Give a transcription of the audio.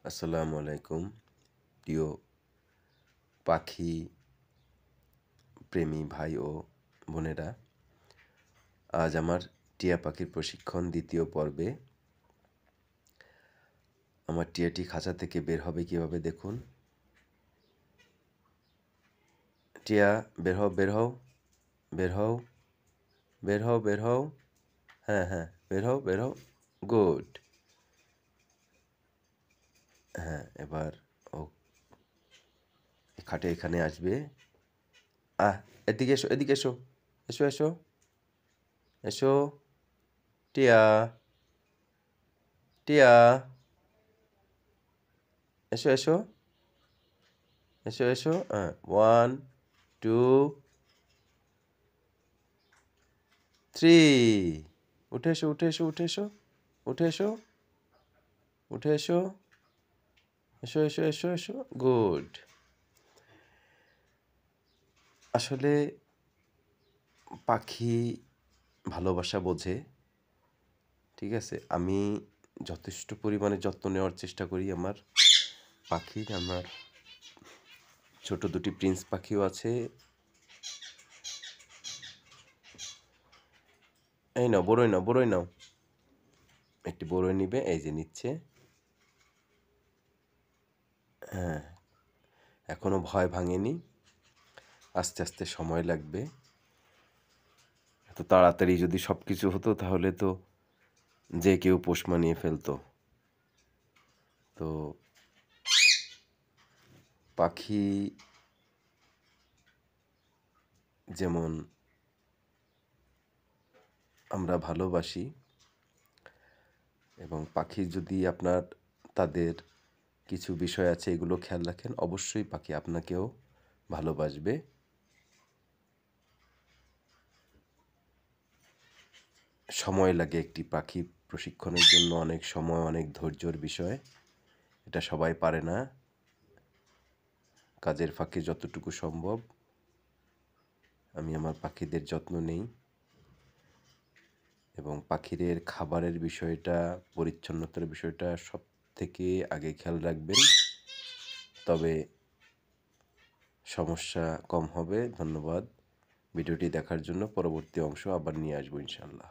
আসসালামু আলাইকুম প্রিয় পাখি প্রেমী ভাই ও বোনেরা। আজ আমার টিয়া পাখির প্রশিক্ষণ দ্বিতীয় পর্বে। আমার টিয়াটি খাঁচা থেকে বের হবে কিভাবে দেখুন। টিয়া বের হও, বের হও, বের হও, বের হও, বের হও। হ্যাঁ হ্যাঁ, বের হও, বের হও। গুড। হ্যাঁ, এবার ও খাটে এখানে আসবে। এদিকে এসো, এদিকে এসো, এসো এসো, এসো। টিয়া, টিয়া, এসো এসো, এসো এসো। 1 2 3। উঠে এসো, উঠে এসো, উঠে এসো, উঠে এসো, উঠে এসো, এসো এসো এসো এসো। গুড। আসলে পাখি ভালোবাসা বোঝে, ঠিক আছে। আমি যথেষ্ট পরিমাণে যত্ন নেওয়ার চেষ্টা করি আমার পাখির। আমার ছোট দুটি প্রিন্স পাখিও আছে। এই নাও, বড়ই নাও, বড়ই নাও। একটি বড়ই নিবে, এই যে নিচ্ছে। হ্যাঁ, এখনো ভয় ভাঙেনি, আস্তে আস্তে সময় লাগবে। এত তাড়াতাড়ি যদি সব কিছু হতো তাহলে তো যে কেউ পোষ মানিয়ে ফেলতো। তো পাখি যেমন আমরা ভালোবাসি, এবং পাখি যদি আপনার তাদের কিছু বিষয় আছে এগুলো খেয়াল রাখেন, অবশ্যই পাখি আপনাকেও ভালোবাসবে। সময় লাগে একটি পাখি প্রশিক্ষণের জন্য, অনেক সময়, অনেক ধৈর্যর বিষয়। এটা সবাই পারে না। কাজের ফাঁকে যতটুকু সম্ভব আমি আমার পাখিদের যত্ন নেই, এবং পাখিদের খাবারের বিষয়টা, পরিচ্ছন্নতার বিষয়টা সব থেকে আগে খেয়াল রাখবেন, তবে সমস্যা কম হবে। ধন্যবাদ ভিডিওটি দেখার জন্য। পরবর্তী অংশ আবার নিয়ে আসবো ইনশাল্লাহ।